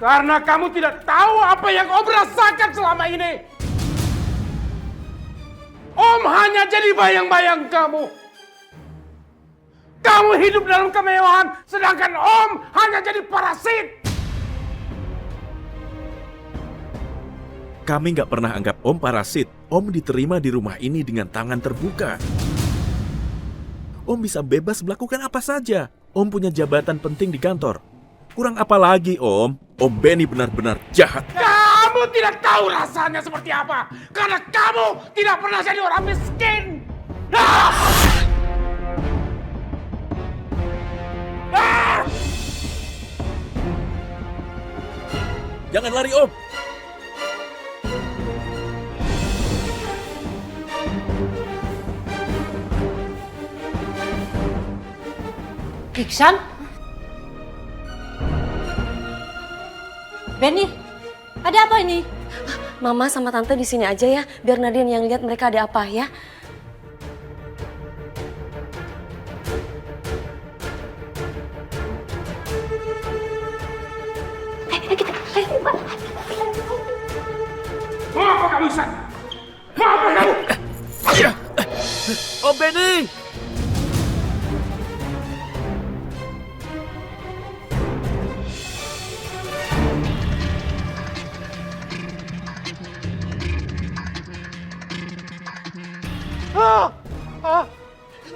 Karena kamu tidak tahu apa yang Om rasakan selama ini. Om hanya jadi bayang-bayang kamu. Kamu hidup dalam kemewahan, sedangkan Om hanya jadi parasit. Kami nggak pernah anggap Om parasit. Om diterima di rumah ini dengan tangan terbuka. Om bisa bebas melakukan apa saja. Om punya jabatan penting di kantor. Kurang apa lagi, Om? Om Benny benar-benar jahat. Kamu tidak tahu rasanya seperti apa. Karena kamu tidak pernah jadi orang miskin. Ah! Ah! Jangan lari, Om. Iksan? Benny, ada apa ini? Mama sama Tante di sini aja ya, biar Nadine yang lihat mereka ada apa ya. Mau apa kamu, San? Mau apa kamu? Om Benny!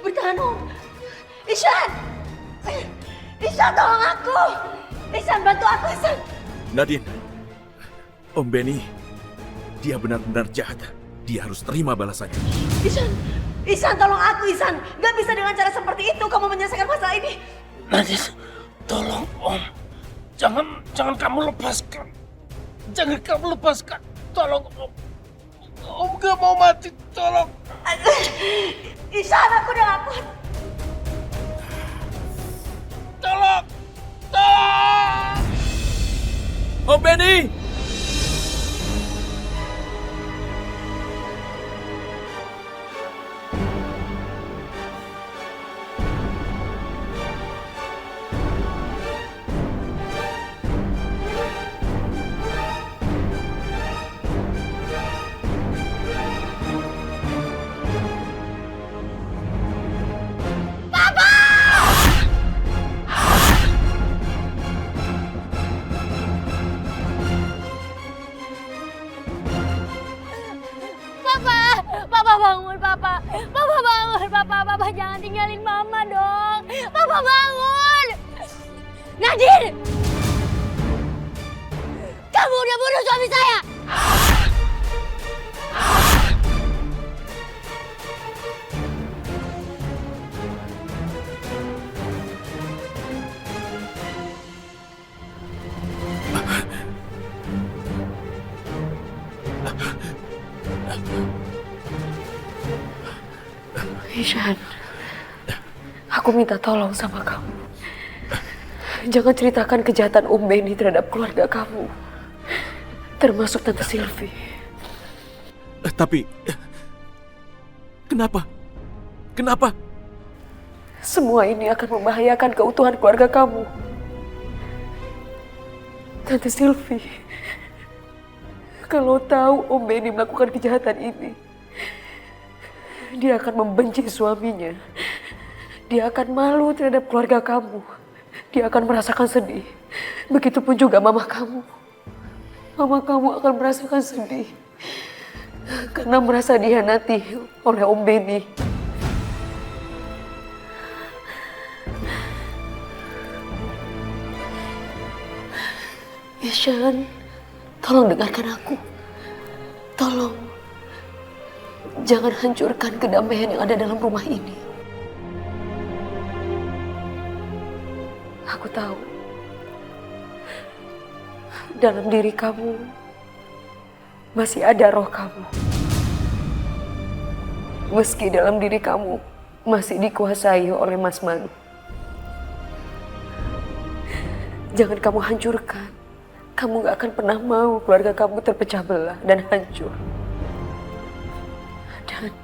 Bertahan, Om. Iksan! Iksan, tolong aku! Iksan, bantu aku, Iksan! Nadine, Om Benny, dia benar-benar jahat. Dia harus terima balasannya. Iksan! Iksan, tolong aku, Iksan! Gak bisa dengan cara seperti itu kamu menyelesaikan masalah ini. Nadine, tolong Om. Jangan kamu lepaskan. Jangan kamu lepaskan. Tolong Om. Om gak mau mati, tolong. Iksan, aku udah gak kuat. Tolong. Tolong. Om Benny! Papa bangun, Papa. Papa bangun, Papa. Papa jangan tinggalin Mama dong. Papa bangun. Nadine! Kamu udah bunuh suami saya. Ishan, aku minta tolong sama kamu. Jangan ceritakan kejahatan Om Benny terhadap keluarga kamu. Termasuk Tante Sylvie. Tapi, kenapa? Kenapa? Semua ini akan membahayakan keutuhan keluarga kamu. Tante Sylvie, kalau tahu Om Benny melakukan kejahatan ini, dia akan membenci suaminya. Dia akan malu terhadap keluarga kamu. Dia akan merasakan sedih. Begitupun juga mama kamu. Mama kamu akan merasakan sedih. Karena merasa dihianati oleh Om Benny. Ishan, tolong dengarkan aku. Tolong. Jangan hancurkan kedamaian yang ada dalam rumah ini. Aku tahu, dalam diri kamu masih ada roh kamu. Meski dalam diri kamu masih dikuasai oleh Mas Manu. Jangan kamu hancurkan. Kamu gak akan pernah mau keluarga kamu terpecah belah dan hancur. Dan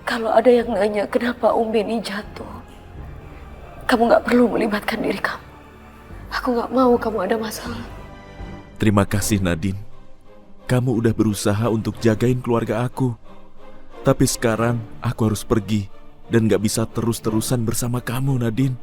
kalau ada yang nanya kenapa Om Benny jatuh, kamu gak perlu melibatkan diri kamu. Aku gak mau kamu ada masalah. Terima kasih Nadine. Kamu udah berusaha untuk jagain keluarga aku. Tapi sekarang aku harus pergi dan gak bisa terus-terusan bersama kamu, Nadine.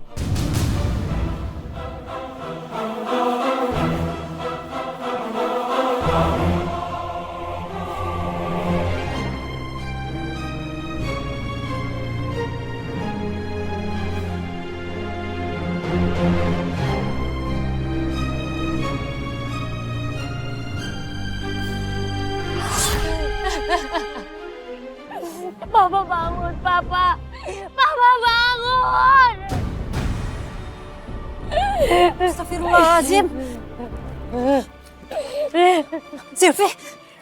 Papa bangun, Papa. Papa bangun. Astagfirullahaladzim. Silvi,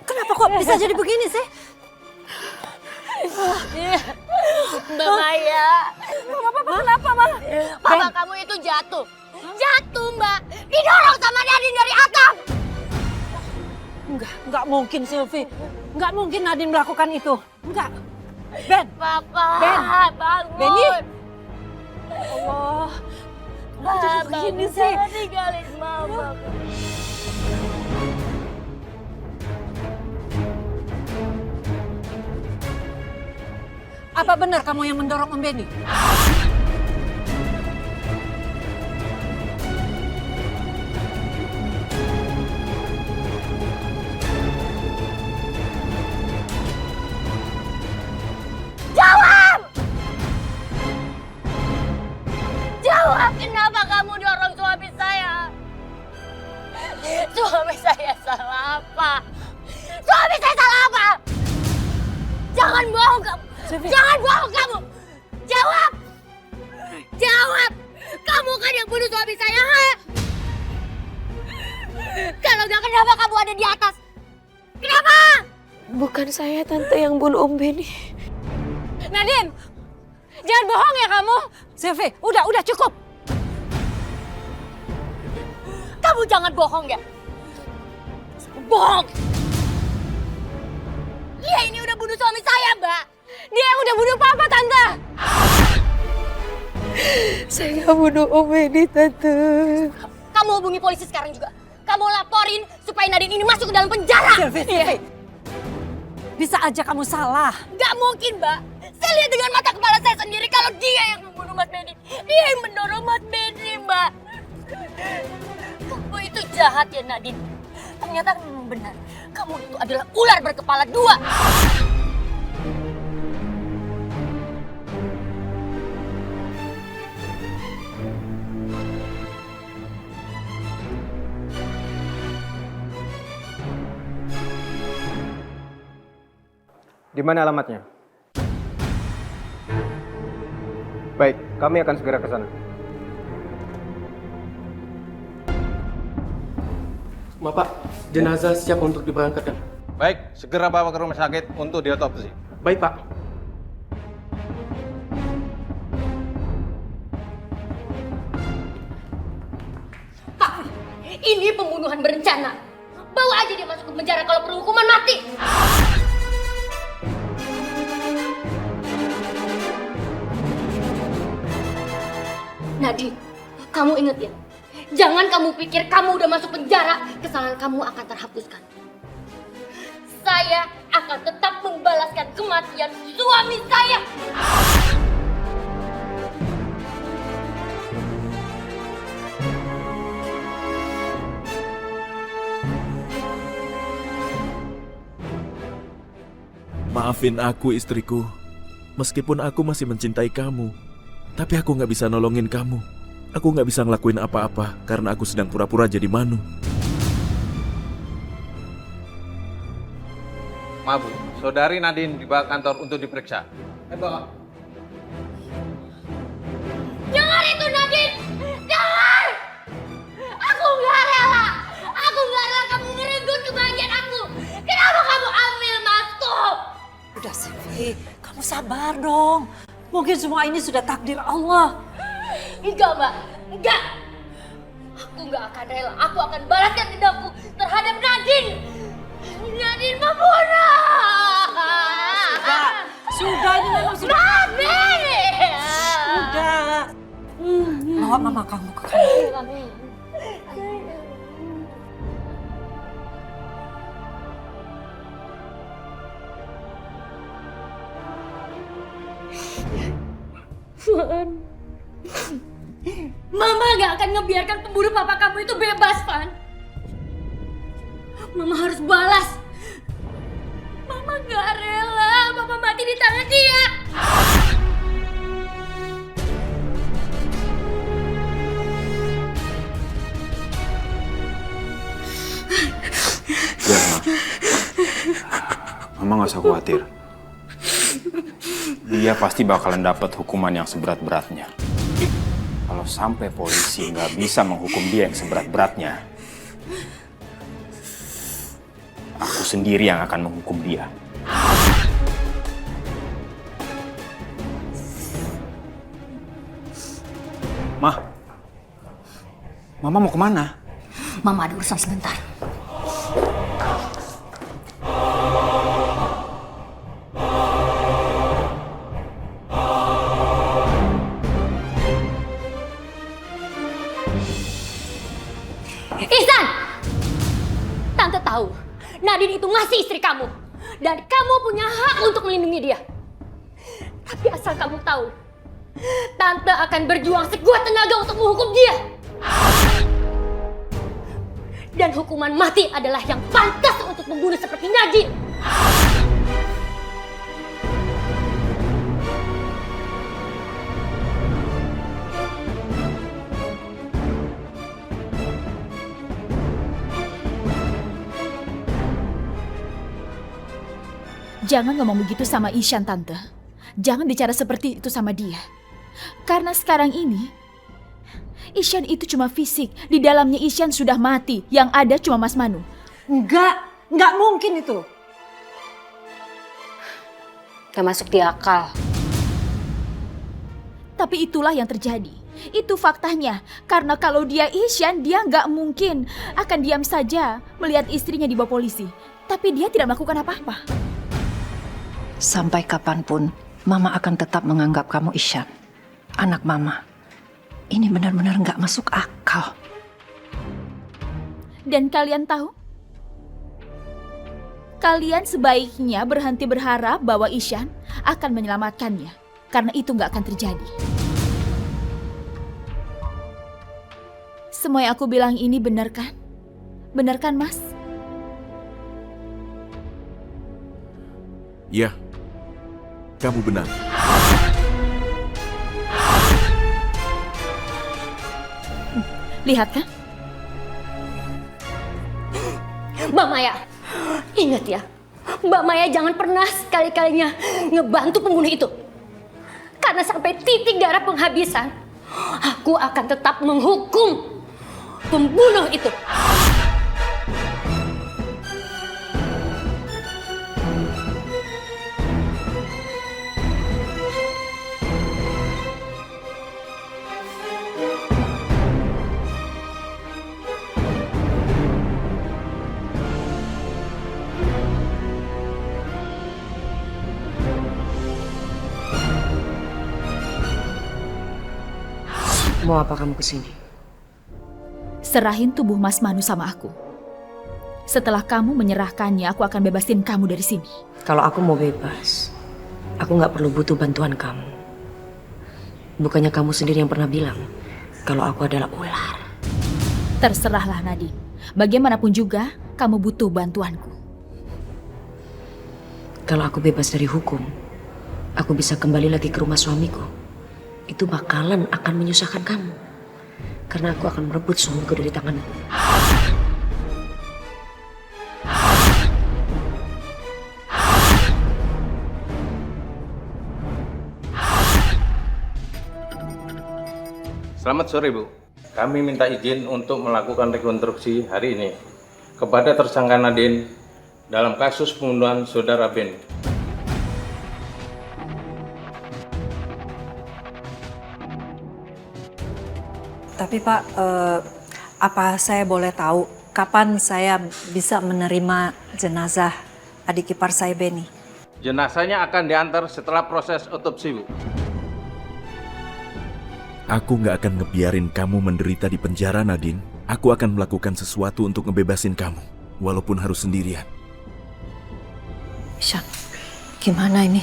kenapa kok bisa jadi begini sih? Mbak Maya. Papa kenapa, Ma? Papa kamu itu jatuh. Jatuh, Mbak. Didorong sama Nadine dari atap. Enggak mungkin, Silvi. Enggak mungkin Nadine melakukan itu. Enggak. Ben, Papa, Ben. bangun. Benny. Allah. Kenapa jadi begini Bangun, sih? jangan tinggalin Mama. Apa benar kamu yang mendorong Om Benny? Jawab! Jawab, kenapa kamu dorong suami saya? Suami saya salah apa? Suami saya salah apa? Jangan bohong kamu! Jangan bohong kamu! Jawab! Jawab! Kamu kan yang bunuh suami saya, ha? Kalau nggak, kenapa kamu ada di atas? Kenapa? Bukan saya tante yang bunuh Om Benny. Nadine, jangan bohong ya kamu. Silvi, udah cukup. Kamu jangan bohong ya. Bohong. Dia ini udah bunuh suami saya, Mbak. Dia yang udah bunuh Papa, Tante. Saya nggak bunuh Om Benny, tante. Kamu hubungi polisi sekarang juga. Kamu laporin supaya Nadine ini masuk ke dalam penjara. Silvi. Bisa aja kamu salah. Gak mungkin, Mbak. Saya lihat dengan mata kepala saya sendiri kalau dia yang membunuh Mas Benny. Dia yang mendorong Mas Benny, Mbak. Kamu itu jahat ya, Nadine. Ternyata memang benar. Kamu itu adalah ular berkepala dua. Di mana alamatnya? Baik, kami akan segera ke sana. Bapak, jenazah siap untuk diberangkatkan. Baik, segera bawa ke rumah sakit untuk diotopsi. Baik, Pak. Pak, ini pembunuhan berencana. Bawa aja dia masuk ke penjara kalau perlu hukuman mati. Nadine, kamu ingat ya? Jangan kamu pikir kamu udah masuk penjara, kesalahan kamu akan terhapuskan. Saya akan tetap membalaskan kematian suami saya. Maafin aku, istriku. Meskipun aku masih mencintai kamu, tapi aku nggak bisa nolongin kamu. Aku nggak bisa ngelakuin apa-apa karena aku sedang pura-pura jadi Manu. Maaf, Bu. Saudari Nadine dibawa kantor untuk diperiksa. Bawa. Dengar itu, Nadine! Dengar! Aku nggak rela! Aku nggak rela kamu merenggut kebahagiaan aku! Kenapa kamu ambil Masku? Udah, Silvi. Kamu sabar dong. Mungkin semua ini sudah takdir Allah. Enggak, Mbak. Enggak. Aku nggak akan rela. Aku akan balaskan dendamku terhadap Nadine. Nadine membunuh. Sudah, ini memang sudah. Mami! Sudah. Bawa mama kamu ke kamar. Van. Mama gak akan ngebiarkan pembunuh papa kamu itu bebas, Van. Mama harus balas. Mama gak rela papa mati di tangan dia. Udah, Mama gak usah khawatir. Dia pasti bakalan dapat hukuman yang seberat-beratnya. Kalau sampai polisi nggak bisa menghukum dia yang seberat-beratnya, aku sendiri yang akan menghukum dia. Mama mau kemana? Mama ada urusan sebentar. Ihsan! Tante tahu, Nadine itu masih istri kamu. Dan kamu punya hak untuk melindungi dia. Tapi asal kamu tahu, Tante akan berjuang sekuat tenaga untuk menghukum dia. Dan hukuman mati adalah yang pantas untuk membunuh seperti Nadine. Jangan ngomong begitu sama Ishan, Tante. Jangan bicara seperti itu sama dia. Karena sekarang ini, Ishan itu cuma fisik. Di dalamnya Ishan sudah mati. Yang ada cuma Mas Manu. Enggak mungkin itu. Gak masuk di akal. Tapi itulah yang terjadi. Itu faktanya. Karena kalau dia Ishan, dia nggak mungkin akan diam saja melihat istrinya dibawa polisi. Tapi dia tidak melakukan apa-apa. Sampai kapanpun, Mama akan tetap menganggap kamu Ishan, anak Mama. Ini benar-benar nggak masuk akal. Dan kalian tahu? Kalian sebaiknya berhenti berharap bahwa Ishan akan menyelamatkannya. Karena itu nggak akan terjadi. Semua yang aku bilang ini benar kan? Benar kan, Mas? Ya, kamu benar. Lihat kan? Mbak Maya, ingat ya, Mbak Maya jangan pernah sekali-kalinya ngebantu pembunuh itu. Karena sampai titik darah penghabisan, aku akan tetap menghukum pembunuh itu. Mau apa kamu kesini? Serahin tubuh Mas Manu sama aku. Setelah kamu menyerahkannya, aku akan bebasin kamu dari sini. Kalau aku mau bebas, aku nggak perlu butuh bantuan kamu. Bukannya kamu sendiri yang pernah bilang kalau aku adalah ular. Terserahlah, Nadine. Bagaimanapun juga, kamu butuh bantuanku. Kalau aku bebas dari hukum, aku bisa kembali lagi ke rumah suamiku. Itu bakalan akan menyusahkan kamu. Karena aku akan merebut suamiku dari tanganmu. Selamat sore, Bu. Kami minta izin untuk melakukan rekonstruksi hari ini kepada tersangka Nadine dalam kasus pembunuhan saudara Ben. Tapi Pak, apa saya boleh tahu kapan saya bisa menerima jenazah adik ipar saya Benny? Jenazahnya akan diantar setelah proses otopsi, Bu. Aku nggak akan ngebiarin kamu menderita di penjara, Nadine. Aku akan melakukan sesuatu untuk ngebebasin kamu, walaupun harus sendirian. Ishan, gimana ini?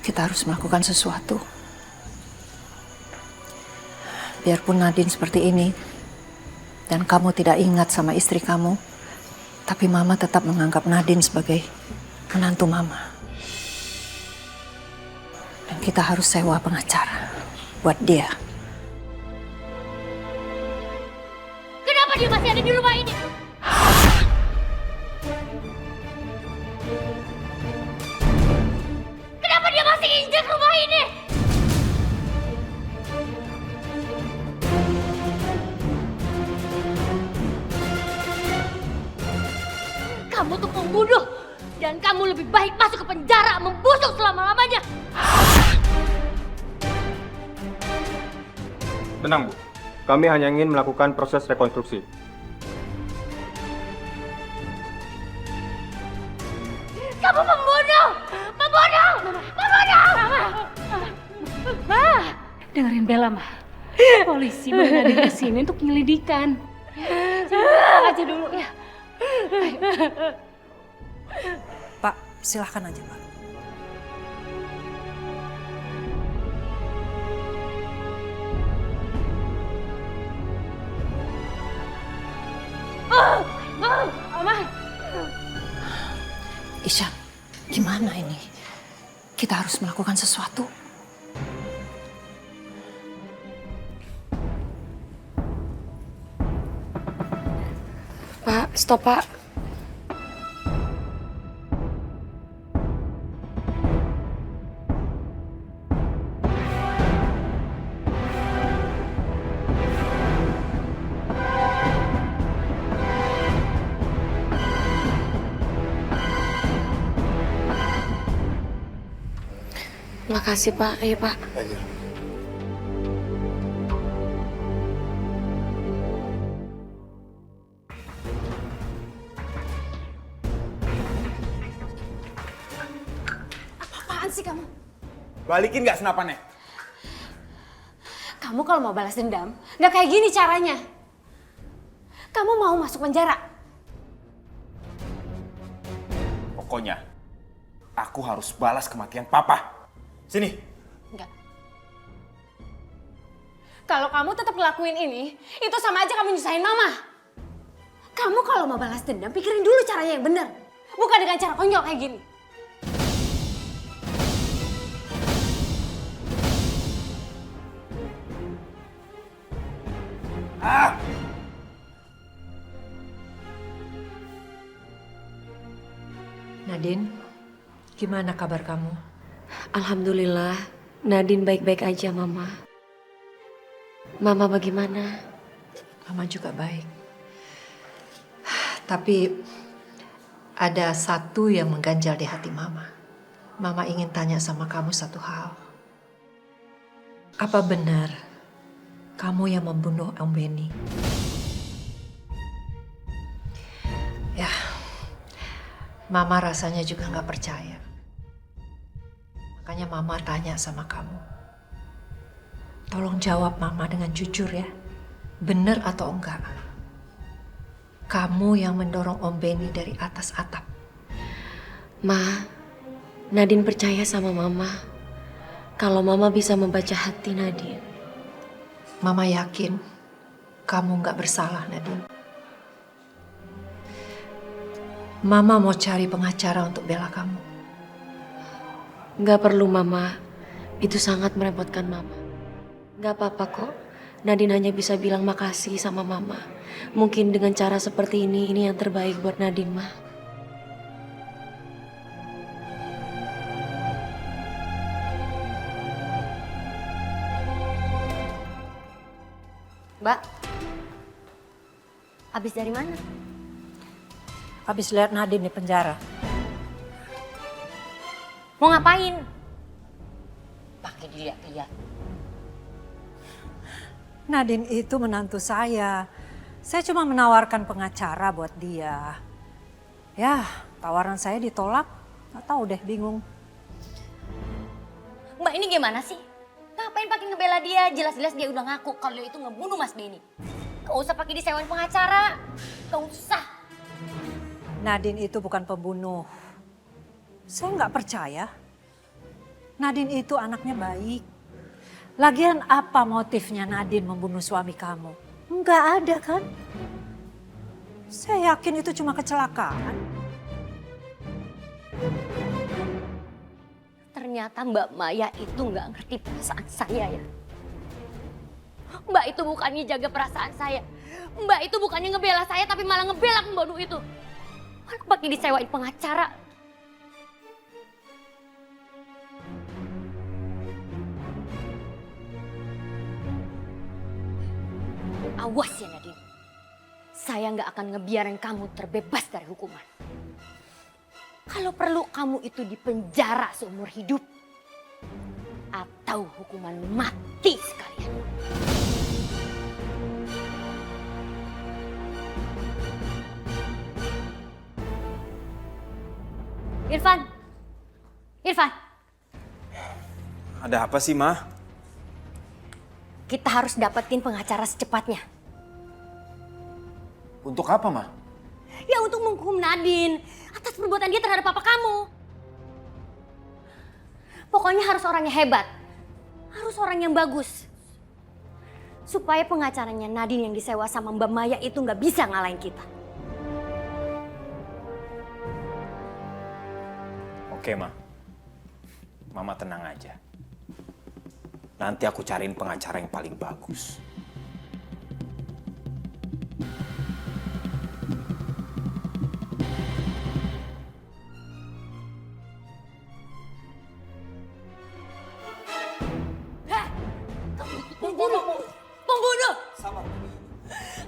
Kita harus melakukan sesuatu. biarpun Nadine seperti ini, dan kamu tidak ingat sama istri kamu, tapi Mama tetap menganggap Nadine sebagai menantu Mama. Dan kita harus sewa pengacara buat dia. Kenapa dia masih ada di rumah ini? Kenapa dia masih injak rumah ini? Kamu tuh pembunuh, dan kamu lebih baik masuk ke penjara membusuk selama-lamanya. Tenang, Bu. Kami hanya ingin melakukan proses rekonstruksi. Kamu pembunuh! Pembunuh! Pembunuh! Ma, dengerin Bella, Ma. Polisi bawa Nadine ke sini untuk penyelidikan. Tenang aja dulu ya. Pak, silahkan aja, Pak. Mama. Ishan, gimana ini? Kita harus melakukan sesuatu. Pak, stop Pak. Makasih Pak, ayo Pak. Apaan sih kamu? Balikin gak senapannya? Kamu kalau mau balas dendam, nggak kayak gini caranya. Kamu mau masuk penjara? Pokoknya, aku harus balas kematian Papa. Sini. Enggak. Kalau kamu tetap ngelakuin ini, itu sama aja kamu nyusahin Mama. Kamu kalau mau balas dendam, pikirin dulu caranya yang benar. Bukan dengan cara konyol kayak gini. Nadine, gimana kabar kamu? Alhamdulillah, Nadine baik-baik aja, Mama. Mama bagaimana? Mama juga baik. Tapi ada satu yang mengganjal di hati Mama. Mama ingin tanya sama kamu satu hal. Apa benar kamu yang membunuh Om Benny? Ya, Mama rasanya juga nggak percaya. Makanya Mama tanya sama kamu. Tolong jawab Mama dengan jujur ya. Benar atau enggak? Kamu yang mendorong Om Benny dari atas atap. Ma, Nadine percaya sama Mama. Kalau Mama bisa membaca hati Nadine. Mama yakin kamu nggak bersalah, Nadine. Mama mau cari pengacara untuk bela kamu. Nggak perlu, Mama. Itu sangat merepotkan Mama. Nggak apa-apa kok. Nadine hanya bisa bilang makasih sama Mama. Mungkin dengan cara seperti ini yang terbaik buat Nadine, Ma. Mbak, habis dari mana? Habis lihat Nadine di penjara. Mau ngapain? Pakai dilihat-lihat. Nadine itu menantu saya. Saya cuma menawarkan pengacara buat dia. Ya, tawaran saya ditolak. Nggak tahu deh, bingung. Mbak ini gimana sih? Ngapain pakai ngebela dia? Jelas-jelas dia udah ngaku kalau dia itu ngebunuh Mas Benny. Gak usah pakai disewain pengacara. Gak usah. Nadine itu bukan pembunuh. Saya nggak percaya. Nadine itu anaknya baik. Lagian apa motifnya Nadine membunuh suami kamu? Enggak ada kan? Saya yakin itu cuma kecelakaan. Ternyata Mbak Maya itu nggak ngerti perasaan saya ya. Mbak itu bukannya jaga perasaan saya. Mbak itu bukannya ngebela saya tapi malah ngebela pembunuh itu. Malah pakai disewain pengacara. Awas ya Nadine. Saya nggak akan ngebiarin kamu terbebas dari hukuman. Kalau perlu kamu itu dipenjara seumur hidup. Atau hukuman mati sekalian. Irfan. Irfan. Ada apa sih, Ma? Kita harus dapetin pengacara secepatnya. Untuk apa, Ma? Ya untuk menghukum Nadine atas perbuatan dia terhadap papa kamu. Pokoknya harus orang yang hebat. Harus orang yang bagus. Supaya pengacaranya Nadine yang disewa sama Mbak Maya itu nggak bisa ngalahin kita. Oke, Ma. Mama tenang aja. Nanti aku cariin pengacara yang paling bagus. Pembunuh!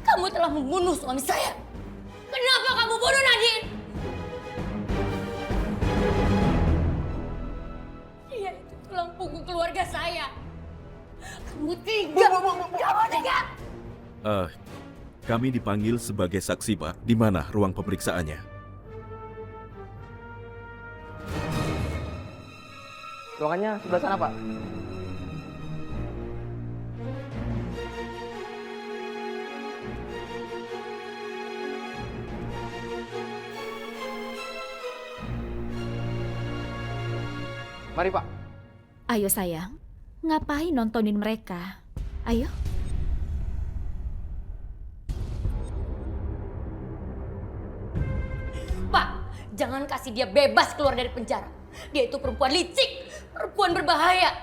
Kamu telah membunuh suami saya. Kenapa kamu bunuh Nadine? Dia itu tulang punggung keluarga saya. Kamu tega! Kamu tega! Kami dipanggil sebagai saksi, Pak. Di mana ruang pemeriksaannya? Ruangannya sebelah sana, Pak. Mari, Pak. Ayo sayang, ngapain nontonin mereka? Ayo. Pak, jangan kasih dia bebas keluar dari penjara. Dia itu perempuan licik, perempuan berbahaya.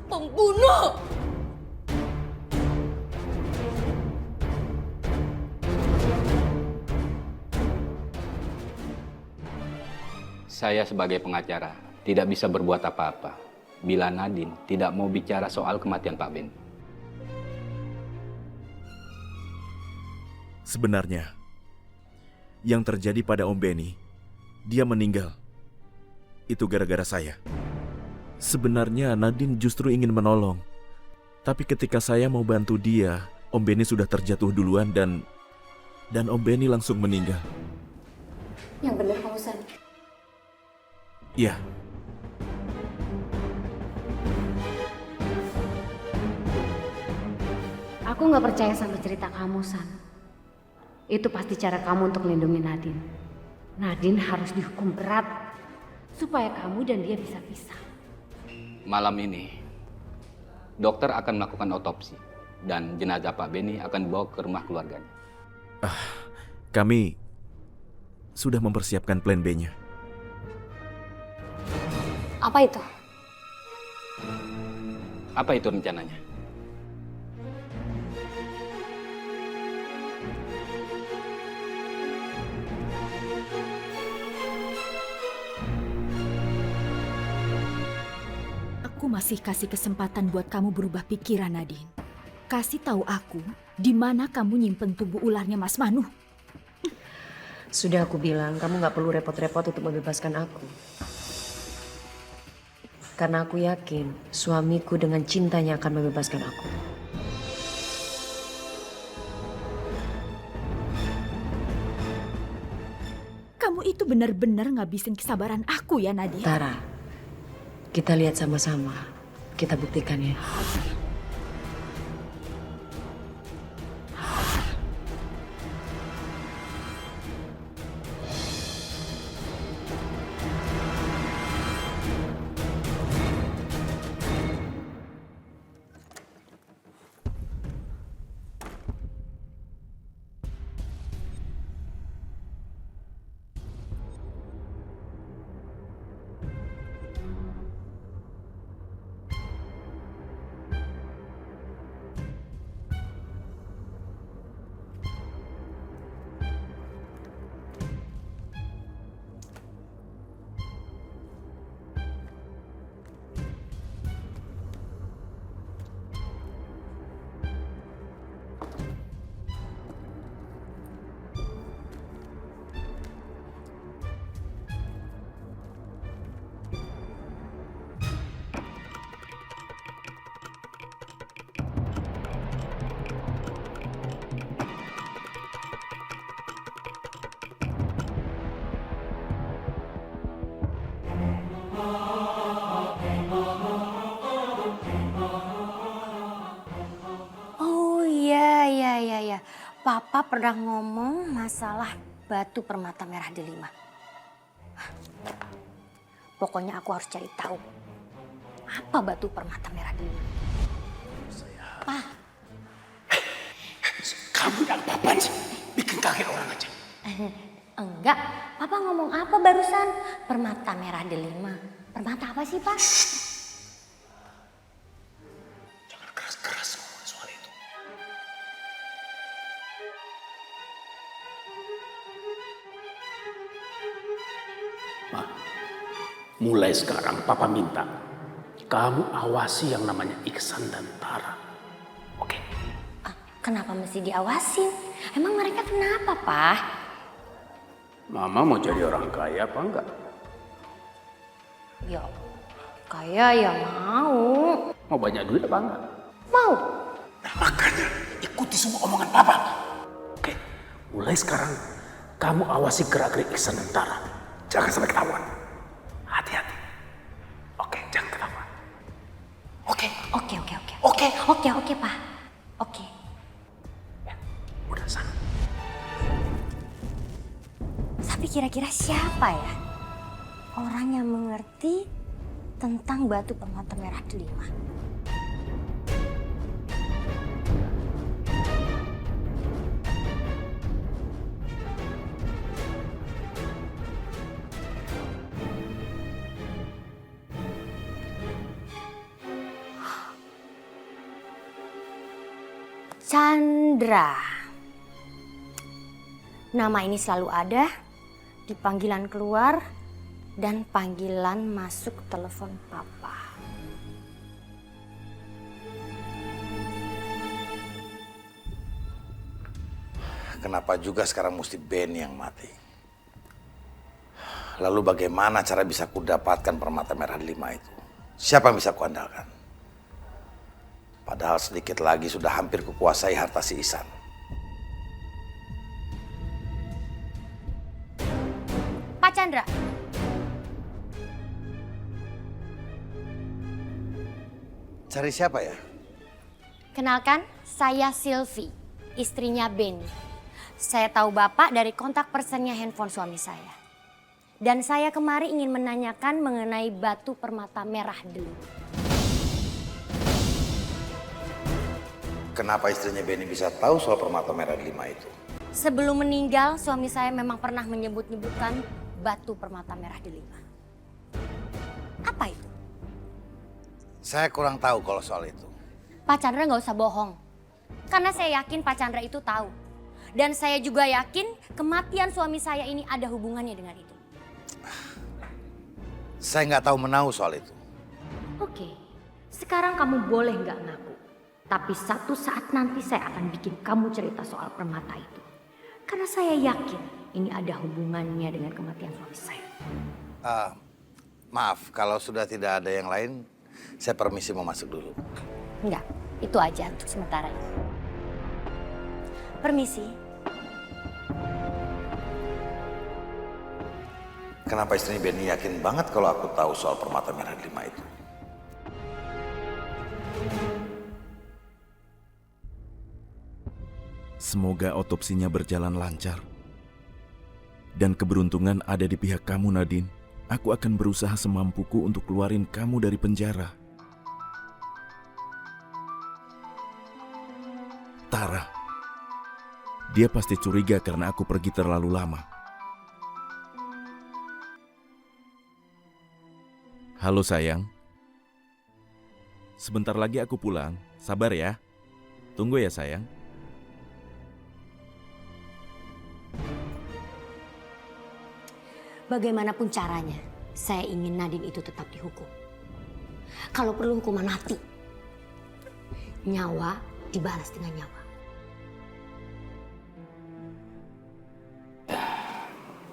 Pembunuh! Saya sebagai pengacara tidak bisa berbuat apa-apa bila Nadine tidak mau bicara soal kematian Pak Ben. Sebenarnya, yang terjadi pada Om Benny, dia meninggal. Itu gara-gara saya. Sebenarnya Nadine justru ingin menolong. Tapi ketika saya mau bantu dia, Om Benny sudah terjatuh duluan dan Om Benny langsung meninggal. Yang benar kamu, San. Iya. Aku nggak percaya sama cerita kamu, San. Itu pasti cara kamu untuk melindungi Nadine. Nadine harus dihukum berat supaya kamu dan dia bisa pisah. Malam ini, dokter akan melakukan otopsi dan jenazah Pak Benny akan dibawa ke rumah keluarganya. Kami sudah mempersiapkan plan B-nya. Apa itu? Apa itu rencananya? Aku masih kasih kesempatan buat kamu berubah pikiran, Nadine. Kasih tahu aku di mana kamu nyimpen tubuh ularnya Mas Manu. Sudah aku bilang, kamu nggak perlu repot-repot untuk membebaskan aku. Karena aku yakin suamiku dengan cintanya akan membebaskan aku. Kamu itu benar-benar ngabisin kesabaran aku ya, Nadia. Tara, kita lihat sama-sama. Kita buktikan ya. Papa pernah ngomong masalah batu permata merah delima. Pokoknya aku harus cari tahu apa batu permata merah delima. Pa. Kamu dan Papa sih bikin kaget orang aja. Enggak, Papa ngomong apa barusan? Permata merah delima. Permata apa sih, Pak? Jangan keras-keras ngomong soal itu. Ma, mulai sekarang Papa minta kamu awasi yang namanya Iksan dan Tara. Oke? Kenapa mesti diawasin? Emang mereka kenapa, Pak? Mama mau jadi orang kaya apa enggak? Ya, kaya ya mau. Mau banyak duit apa enggak? Mau. Nah, makanya ikuti semua omongan Papa. Oke, mulai sekarang kamu awasi gerak-gerik Iksan dan Tara. Jangan sampai ketahuan. Hati-hati. Oke, jangan ketahuan. Oke? Oke, Pak. Oke. Udah sana. Tapi kira-kira siapa ya orang yang mengerti tentang batu permata merah delima? Chandra. Nama ini selalu ada di panggilan keluar dan panggilan masuk telepon Papa. Kenapa juga sekarang mesti Ben yang mati? Lalu bagaimana cara bisa kudapatkan permata merah delima itu? Siapa yang bisa kuandalkan? Padahal sedikit lagi sudah hampir kukuasai harta si Ihsan. Pak Chandra. Cari siapa ya? Kenalkan, saya Sylvie, istrinya Ben. Saya tahu Bapak dari kontak personnya handphone suami saya. Dan saya kemari ingin menanyakan mengenai batu permata merah delima. Kenapa istrinya Benny bisa tahu soal permata merah delima itu? Sebelum meninggal, suami saya memang pernah menyebut-nyebutkan batu permata merah delima. Apa itu? Saya kurang tahu kalau soal itu. Pak Chandra nggak usah bohong. Karena saya yakin Pak Chandra itu tahu. Dan saya juga yakin kematian suami saya ini ada hubungannya dengan itu. Saya nggak tahu menahu soal itu. Oke, sekarang kamu boleh nggak ngaku. Tapi satu saat nanti saya akan bikin kamu cerita soal permata itu. Karena saya yakin ini ada hubungannya dengan kematian suami saya. Maaf, kalau sudah tidak ada yang lain, saya permisi mau masuk dulu. Enggak, itu aja untuk sementara ini. Permisi. Kenapa istrinya Benny yakin banget kalau aku tahu soal permata merah delima itu? Semoga otopsinya berjalan lancar. Dan keberuntungan ada di pihak kamu, Nadine. Aku akan berusaha semampuku untuk keluarin kamu dari penjara. Tara. Dia pasti curiga karena aku pergi terlalu lama. Halo sayang. Sebentar lagi aku pulang. Sabar ya. Tunggu ya sayang. Bagaimanapun caranya, saya ingin Nadine itu tetap dihukum. Kalau perlu hukuman mati. Nyawa dibalas dengan nyawa.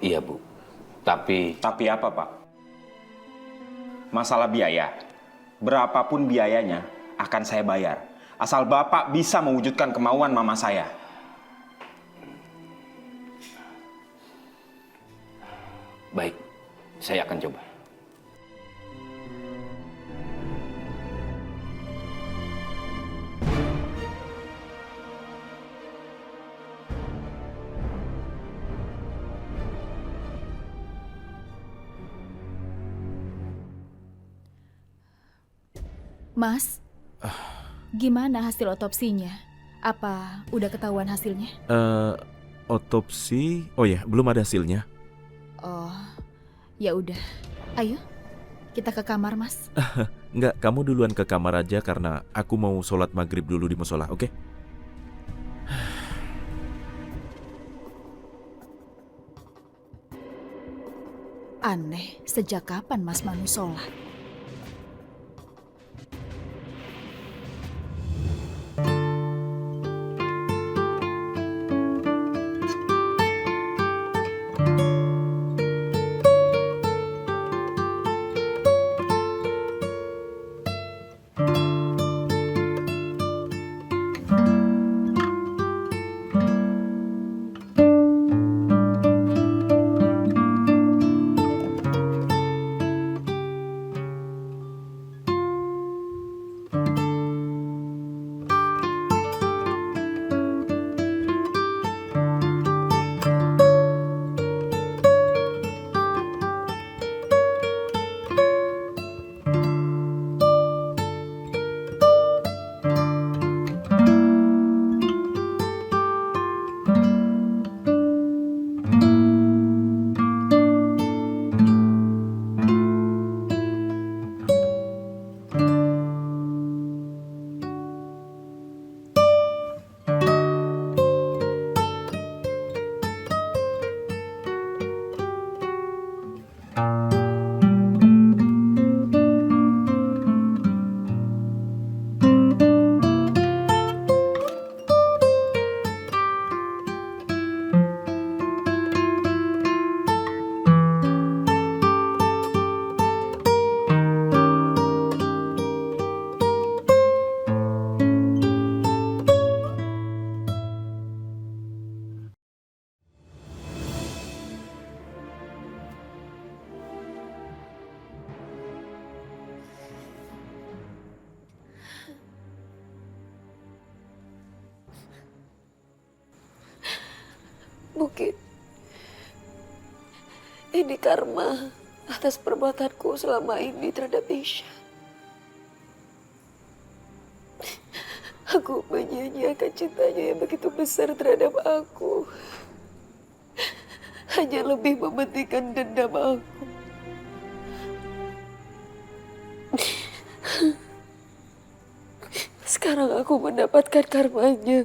Iya, Bu. Tapi apa, Pak? Masalah biaya. Berapapun biayanya akan saya bayar. Asal Bapak bisa mewujudkan kemauan mama saya. baik, saya akan coba. Mas, gimana hasil otopsinya? Apa udah ketahuan hasilnya? Otopsi? Oh ya, belum ada hasilnya. Oh, ya udah. Ayo, kita ke kamar, Mas. Enggak, kamu duluan ke kamar aja karena aku mau sholat maghrib dulu di musola, oke? Aneh, sejak kapan Mas Manu sholat? Mungkin ini karma atas perbuatanku selama ini terhadap Isya. Aku menyia-nyiakan cintanya yang begitu besar terhadap aku. Hanya lebih mementingkan dendam aku. Sekarang aku mendapatkan karmanya.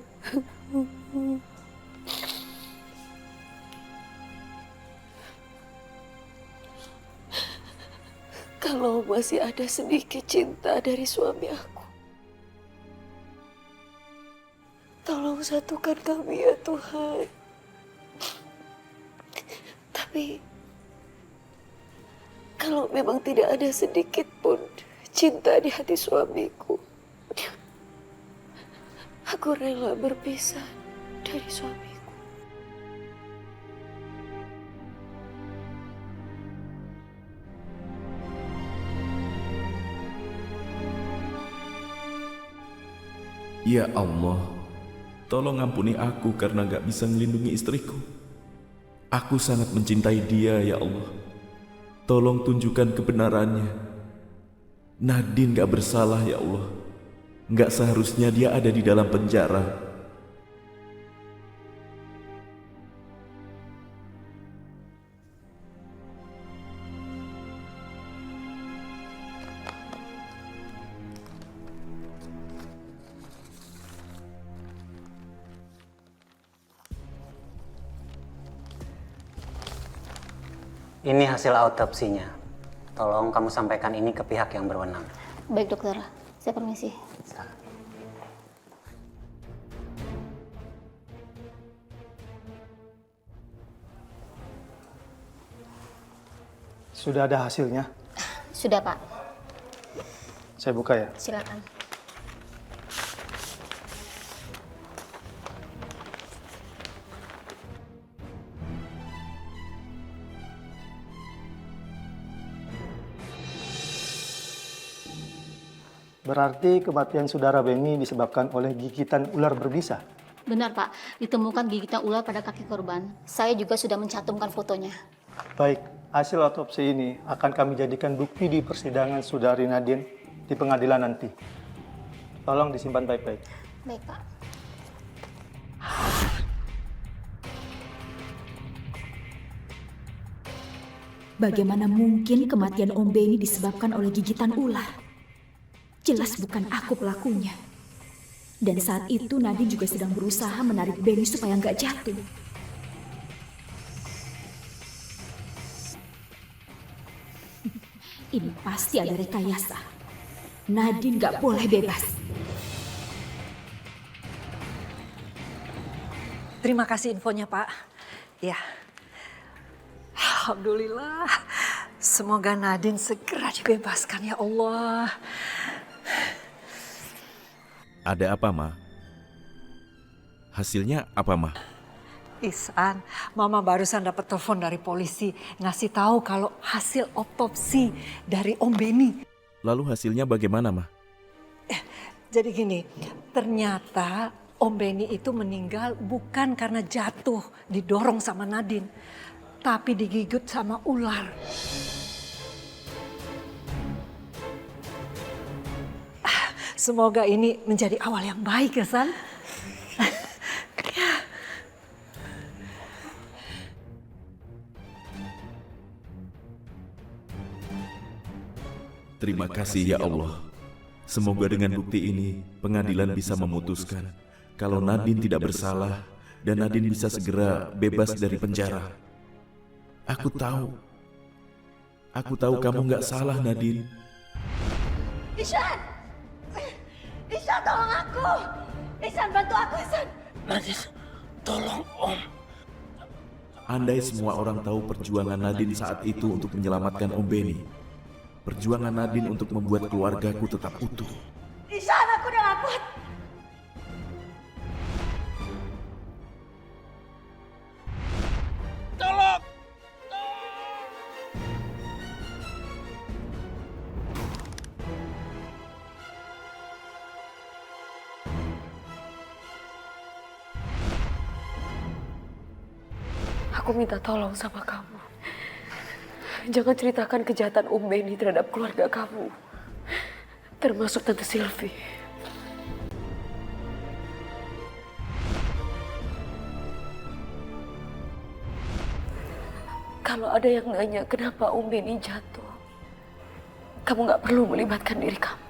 Kalau masih ada sedikit cinta dari suami aku, tolong satukan kami ya Tuhan. Tapi kalau memang tidak ada sedikit pun cinta di hati suamiku, aku rela berpisah dari suamiku. Ya Allah, tolong ampuni aku karena gak bisa melindungi istriku. Aku sangat mencintai dia, ya Allah. Tolong tunjukkan kebenarannya. Nadine gak bersalah, ya Allah. Gak seharusnya dia ada di dalam penjara. Ini hasil autopsinya. Tolong kamu sampaikan ini ke pihak yang berwenang. Baik dokter, saya permisi. Sudah ada hasilnya? Sudah Pak. Saya buka ya? Silakan. Berarti kematian saudara Beni disebabkan oleh gigitan ular berbisa? Benar Pak, ditemukan gigitan ular pada kaki korban. Saya juga sudah mencantumkan fotonya. Baik, hasil autopsi ini akan kami jadikan bukti di persidangan saudari Nadine di pengadilan nanti. Tolong disimpan baik-baik. Baik, Pak. Bagaimana mungkin kematian Om Benny disebabkan oleh gigitan ular? Jelas bukan aku pelakunya. Dan saat itu Nadine juga sedang berusaha menarik Benny supaya nggak jatuh. Ini pasti ada rekayasa. Nadine nggak boleh bebas. Terima kasih infonya, Pak. Ya. Alhamdulillah. Semoga Nadine segera dibebaskan ya Allah. Ada apa, Ma? Hasilnya apa, Ma? Ihsan, Mama barusan dapat telepon dari polisi ngasih tahu kalau hasil otopsi dari Om Benny. Lalu hasilnya bagaimana, Ma? Jadi gini, ternyata Om Benny itu meninggal bukan karena jatuh didorong sama Nadine, tapi digigit sama ular. Semoga ini menjadi awal yang baik ya, San. Terima kasih ya Allah. Semoga dengan bukti ini pengadilan bisa memutuskan kalau Nadine tidak bersalah dan Nadine bisa segera bebas dari penjara. Aku tahu kamu nggak salah, Nadine. Ihsan! Ihsan, tolong aku! Ihsan, bantu aku, Ihsan! Nadine, tolong Om. Andai semua orang tahu perjuangan Nadine saat itu untuk menyelamatkan Om Benny, perjuangan Nadine untuk membuat keluargaku tetap utuh. Ihsan, aku udah gak kuat! Tolong! Aku minta tolong sama kamu. Jangan ceritakan kejahatan Om Benny terhadap keluarga kamu. Termasuk Tante Sylvie. Kalau ada yang nanya kenapa Om Benny jatuh, kamu gak perlu melibatkan diri kamu.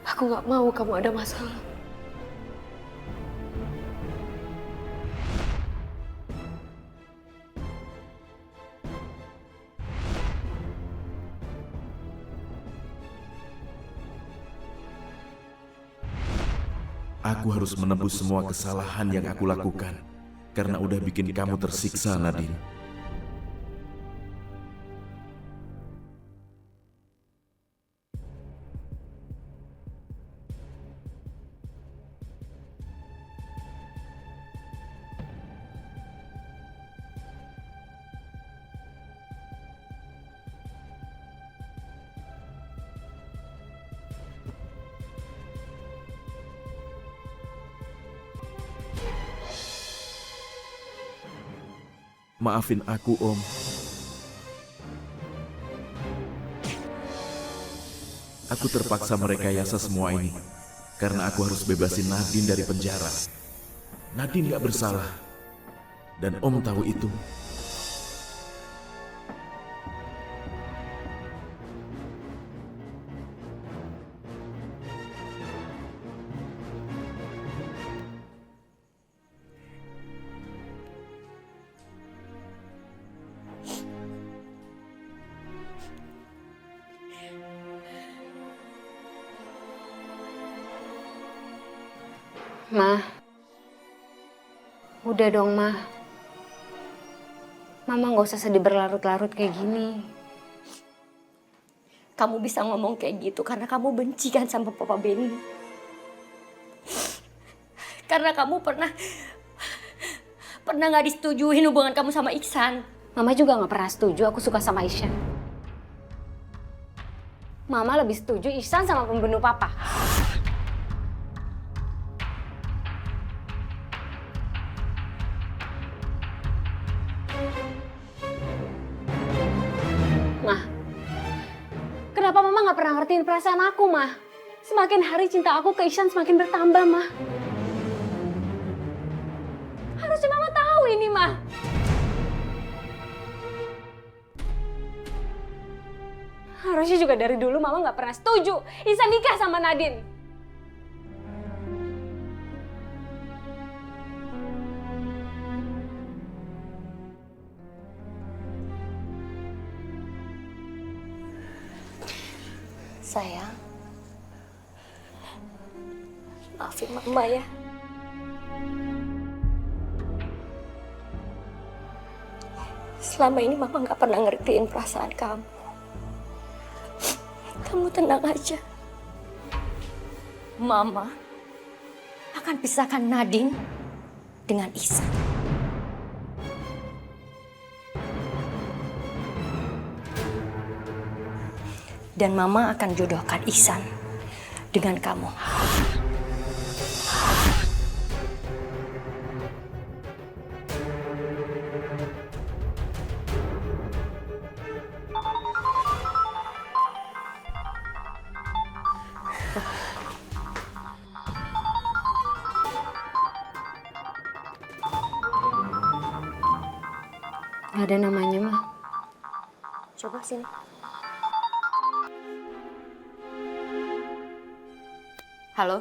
Aku gak mau kamu ada masalah. Aku harus menebus semua kesalahan yang aku lakukan karena udah bikin kamu tersiksa, Nadine. Maafin aku, Om. Aku terpaksa merekayasa semua ini karena aku harus bebasin Nadine dari penjara. Nadine gak bersalah. Dan Om tahu itu. Ma, udah dong, Ma. Mama gak usah sedih berlarut-larut kayak gini. Kamu bisa ngomong kayak gitu karena kamu benci kan sama Papa Benny. Karena kamu pernah gak disetujuin hubungan kamu sama Iksan. Mama juga gak pernah setuju aku suka sama Ihsan. Mama lebih setuju Ihsan sama pembunuh Papa. Kenapa Mama nggak pernah ngertiin perasaan aku, Mah? Semakin hari cinta aku ke Ihsan semakin bertambah, Mah. Harusnya Mama tahu ini, Mah. Harusnya juga dari dulu Mama nggak pernah setuju Ihsan nikah sama Nadine. Sayang, maafin Mama ya. Selama ini Mama nggak pernah ngertiin perasaan kamu. Kamu tenang aja. Mama akan pisahkan Nadine dengan Ihsan. Dan Mama akan jodohkan Ihsan dengan kamu. Gak ada namanya, Mah. Coba sini. Halo?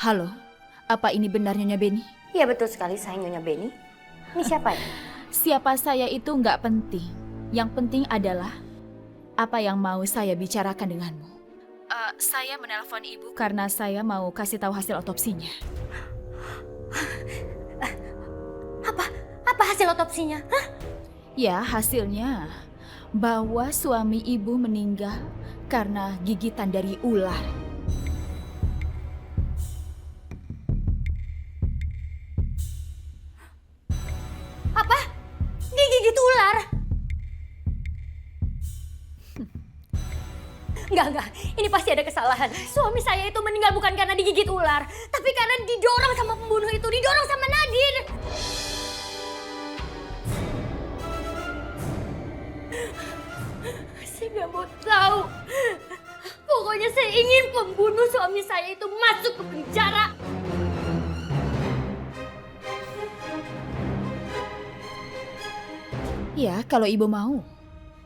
Halo, apa ini benar Nyonya Beni? Iya betul sekali, saya Nyonya Beni. Ini siapa ya? Siapa saya itu nggak penting. Yang penting adalah apa yang mau saya bicarakan denganmu. Saya menelpon ibu karena saya mau kasih tahu hasil otopsinya. Apa hasil otopsinya? Hah? Ya, hasilnya bahwa suami ibu meninggal karena gigitan dari ular. Apa? Digigit ular? Enggak. Ini pasti ada kesalahan. Suami saya itu meninggal bukan karena digigit ular, tapi karena didorong sama pembunuh itu, didorong sama Nadine. Saya nggak mau tahu. Pokoknya saya ingin pembunuh suami saya itu masuk ke penjara. Ya, kalau ibu mau,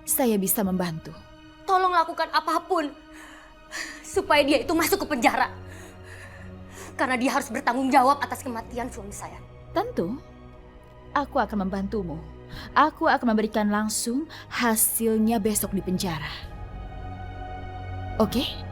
saya bisa membantu. Tolong lakukan apapun supaya dia itu masuk ke penjara. Karena dia harus bertanggung jawab atas kematian suami saya. Tentu, aku akan membantumu. Aku akan memberikan langsung hasilnya besok di penjara. Oke?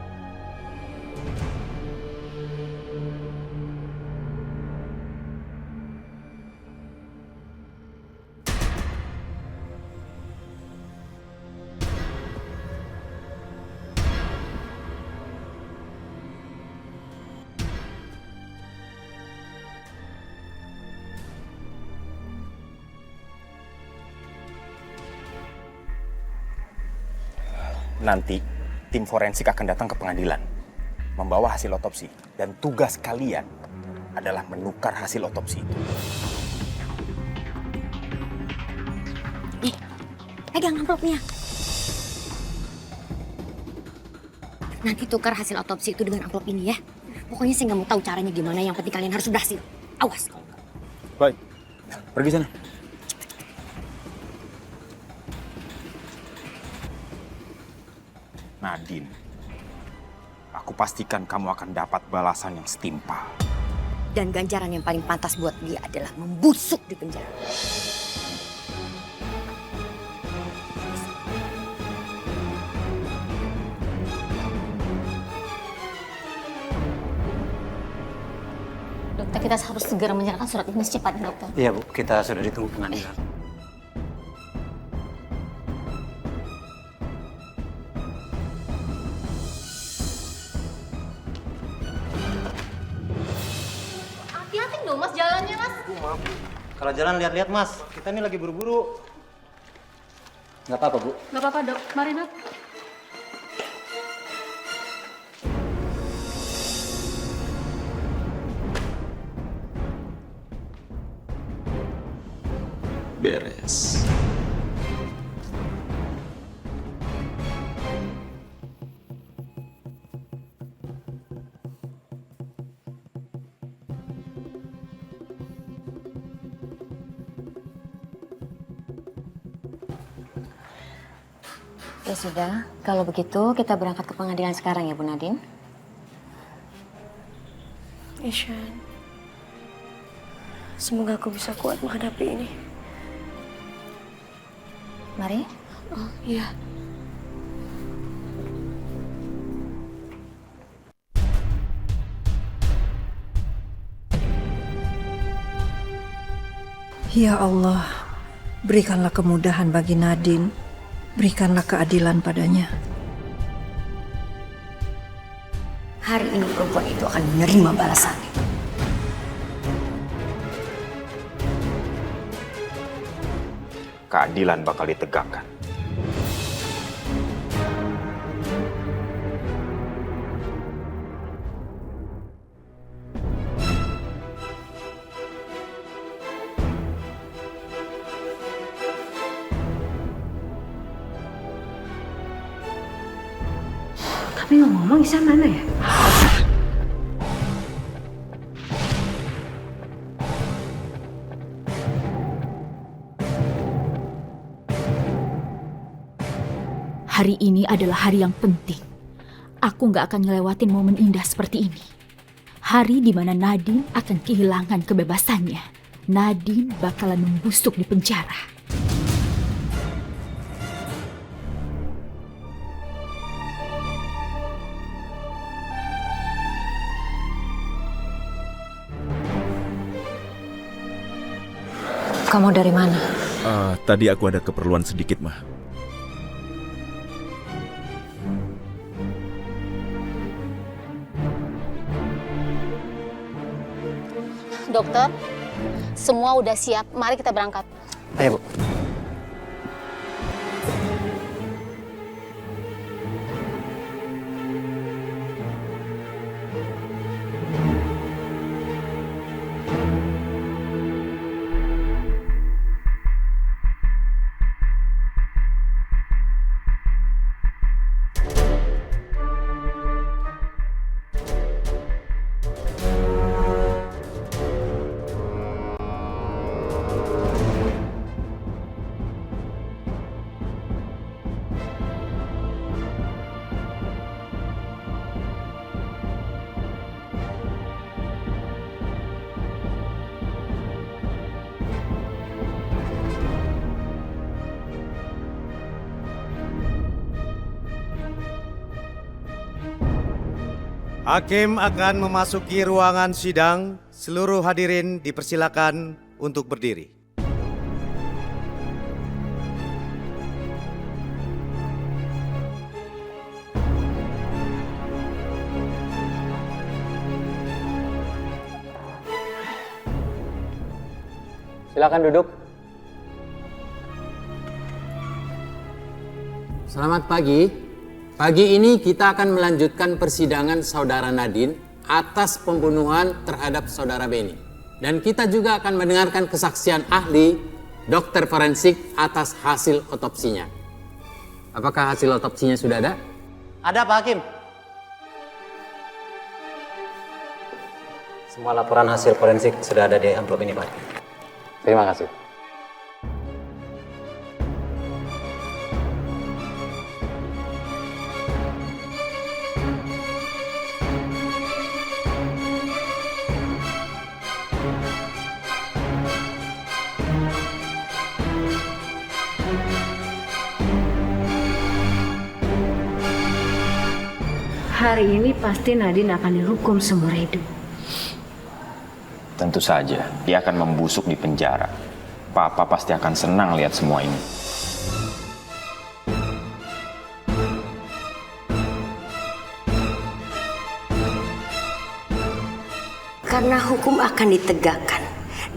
Nanti, tim forensik akan datang ke pengadilan, membawa hasil otopsi. Dan tugas kalian adalah menukar hasil otopsi itu. Nih, pegang amplopnya. Nanti tukar hasil otopsi itu dengan amplop ini ya. Pokoknya saya nggak mau tahu caranya gimana, yang penting kalian harus berhasil. Awas kalau enggak. Baik, pergi sana. Nadine, aku pastikan kamu akan dapat balasan yang setimpal. Dan ganjaran yang paling pantas buat dia adalah membusuk di penjara. Dokter, kita harus segera menyerahkan surat ini secepatnya, dokter. Iya, Bu. Kita sudah ditunggu pengadilan. Hati-hati dong, Mas, jalannya, Mas. Maaf. Kalau jalan lihat-lihat, Mas. Kita ini lagi buru-buru. Nggak apa-apa, Bu. Nggak apa-apa, Dok. Mari, Dok. Beres. Ya sudah, kalau begitu kita berangkat ke pengadilan sekarang ya Bu Nadine. Ishan, semoga aku bisa kuat menghadapi ini. Mari. Oh iya. Ya Allah, berikanlah kemudahan bagi Nadine, berikanlah keadilan padanya. Hari ini perempuan itu akan menerima balasannya. Keadilan bakal ditegakkan. Tapi ngomong-ngomong Ihsan mana ya? Hari ini adalah hari yang penting. Aku nggak akan ngelewatin momen indah seperti ini. Hari di mana Nadine akan kehilangan kebebasannya. Nadine bakalan membusuk di penjara. Kamu dari mana? Tadi aku ada keperluan sedikit, Ma. Dokter, semua udah siap. Mari kita berangkat. Ayo, Bu. Hakim akan memasuki ruangan sidang. Seluruh hadirin dipersilakan untuk berdiri. Silakan duduk. Selamat pagi. Pagi ini kita akan melanjutkan persidangan saudara Nadine atas pembunuhan terhadap saudara Benny. Dan kita juga akan mendengarkan kesaksian ahli dokter forensik atas hasil otopsinya. Apakah hasil otopsinya sudah ada? Ada Pak Hakim. Semua laporan hasil forensik sudah ada di amplop ini Pak. Terima kasih. Hari ini pasti Nadine akan dihukum seumur hidup. Tentu saja, dia akan membusuk di penjara. Papa pasti akan senang lihat semua ini. Karena hukum akan ditegakkan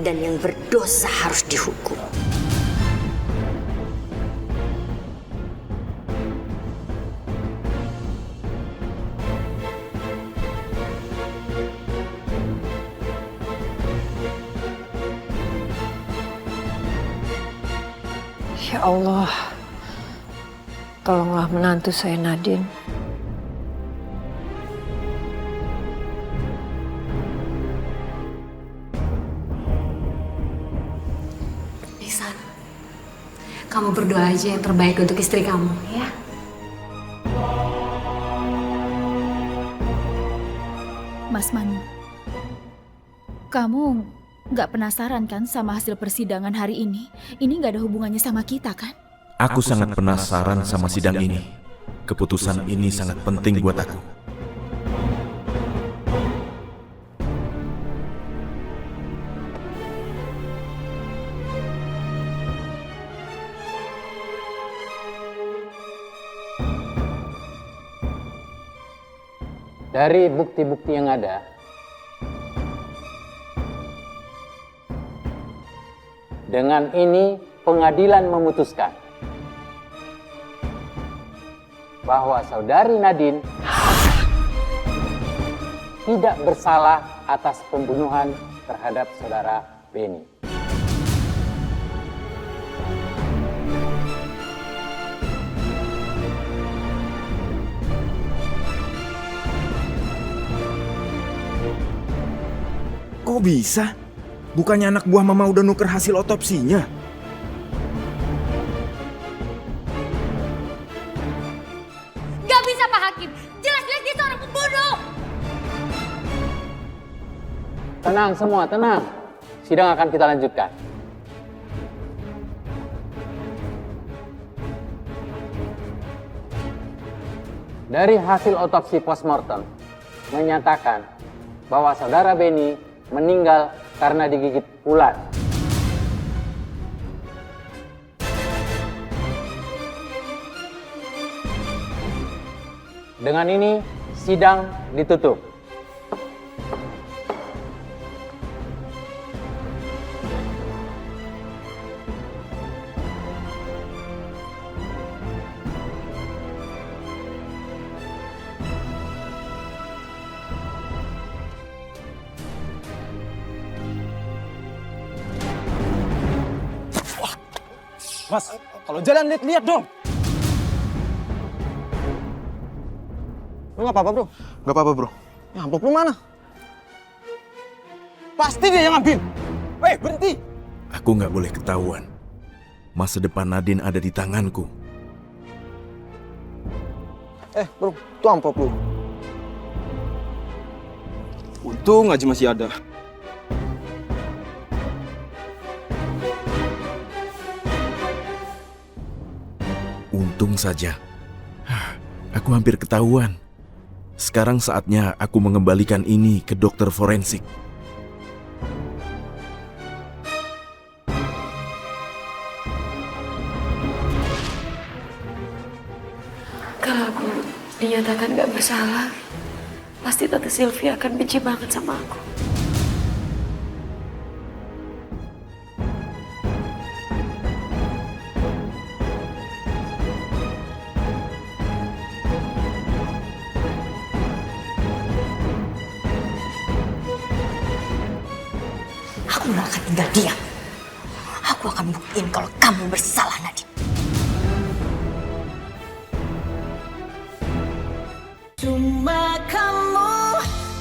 dan yang berdosa harus dihukum. Ya Allah, tolonglah menantu saya Nadine. Ihsan, kamu berdoa aja yang terbaik untuk istri kamu, ya. Mas Manu, kamu nggak penasaran kan sama hasil persidangan hari ini? Ini nggak ada hubungannya sama kita kan? Aku sangat penasaran sama sidang ini. Keputusan ini sangat penting buat aku. Dari bukti-bukti yang ada, dengan ini pengadilan memutuskan bahwa saudari Nadine tidak bersalah atas pembunuhan terhadap saudara Benny. Kok bisa? Bukannya anak buah mama udah nuker hasil otopsinya? Gak bisa Pak Hakim, jelas-jelas dia seorang pembunuh. Tenang semua, tenang. Sidang akan kita lanjutkan. Dari hasil otopsi postmortem menyatakan bahwa saudara Benny meninggal karena digigit ular. Dengan ini sidang ditutup. Mas, kalau jalan lihat dong. Lu nggak apa-apa bro? Gak apa-apa bro. Ya amplop lu mana? Pasti dia yang ambil. Weh, berhenti. Aku nggak boleh ketahuan. Masa depan Nadine ada di tanganku. Bro, itu amplop lu. Untung aja masih ada. Untung saja. Aku hampir ketahuan. Sekarang saatnya aku mengembalikan ini ke dokter forensik. Kalau aku dinyatakan gak bersalah, pasti Tante Sylvia akan benci banget sama aku. Aku gak akan tinggal diam. Aku akan buktiin kalau kamu bersalah, Nadine. Cuma kamu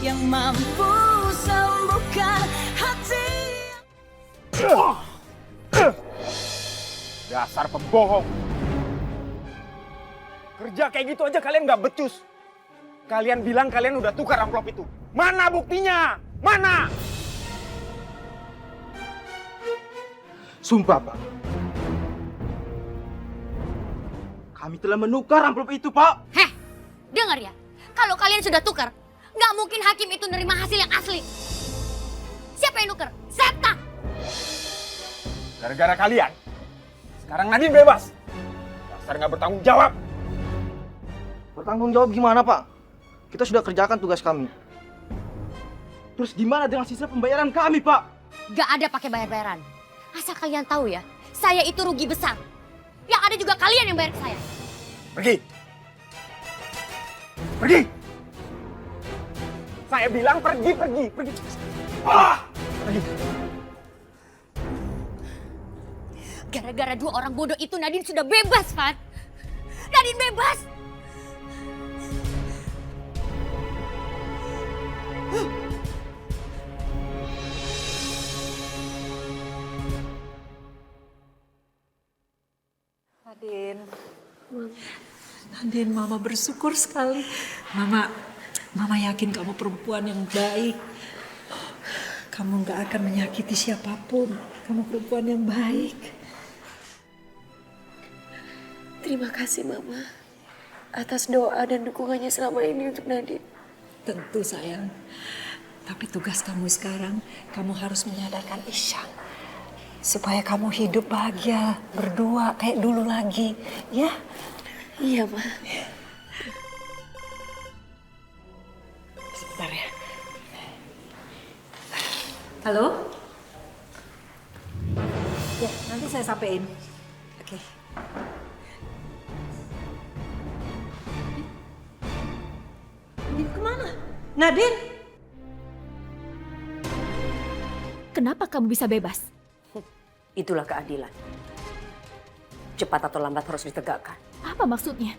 yang mampu sembuhkan hati. Dasar pembohong. Kerja kayak gitu aja kalian nggak becus. Kalian bilang kalian udah tukar amplop itu. Mana buktinya? Mana? Sumpah, Pak. Kami telah menukar amplop itu, Pak. Heh, dengar ya. Kalau kalian sudah tukar, nggak mungkin hakim itu nerima hasil yang asli. Siapa yang nuker? Setan! Gara-gara kalian, sekarang Nadine bebas. Dasar nggak bertanggung jawab. Bertanggung jawab gimana, Pak? Kita sudah kerjakan tugas kami. Terus gimana dengan sisa pembayaran kami, Pak? Nggak ada pakai bayar-bayaran. Asal kalian tahu ya, saya itu rugi besar. Yang ada juga kalian yang bayar ke saya. Pergi. Pergi. Saya bilang pergi. Pergi. Pergi. Gara-gara dua orang bodoh itu Nadine sudah bebas, Fat. Nadine bebas. Nadine, Mama bersyukur sekali. Mama Mama yakin kamu perempuan yang baik. Kamu gak akan menyakiti siapapun. Kamu perempuan yang baik. Terima kasih Mama atas doa dan dukungannya selama ini untuk Nadine. Tentu sayang. Tapi tugas kamu sekarang, kamu harus menyadarkan Ihsan. Supaya kamu hidup bahagia, berdua kayak dulu lagi. Ya? Iya, Ma. Sebentar ya. Halo? Ya, nanti saya sampein. Oke. Nadine kemana? Nadine? Kenapa kamu bisa bebas? Itulah keadilan. Cepat atau lambat harus ditegakkan. Apa maksudnya?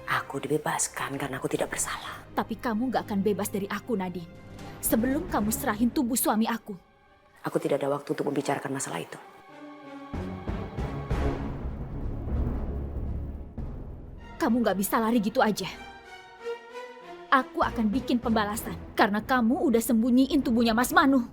Aku dibebaskan karena aku tidak bersalah. Tapi kamu gak akan bebas dari aku, Nadine. Sebelum kamu serahin tubuh suami aku. Aku tidak ada waktu untuk membicarakan masalah itu. Kamu gak bisa lari gitu aja. Aku akan bikin pembalasan. Karena kamu udah sembunyiin tubuhnya Mas Manu.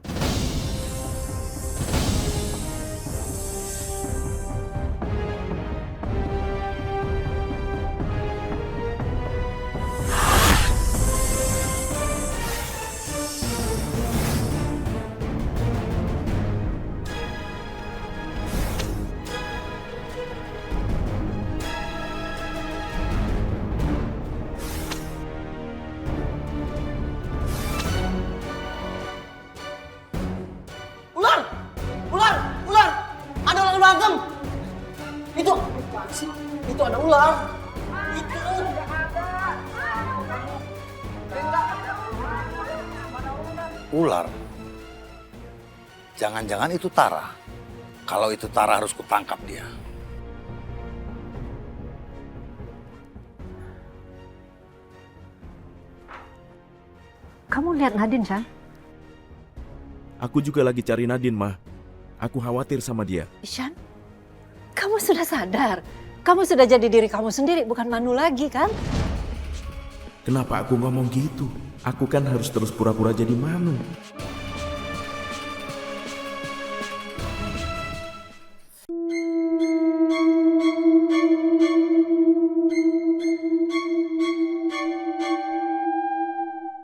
Itu ada ular. Itu. Ular? Jangan-jangan itu Tara. Kalau itu Tara harus kutangkap dia. Kamu lihat Nadine, San? Aku juga lagi cari Nadine, Ma. Aku khawatir sama dia. Ihsan, kamu sudah sadar. Kamu sudah jadi diri kamu sendiri, bukan Manu lagi, kan? Kenapa aku ngomong gitu? Aku kan harus terus pura-pura jadi Manu.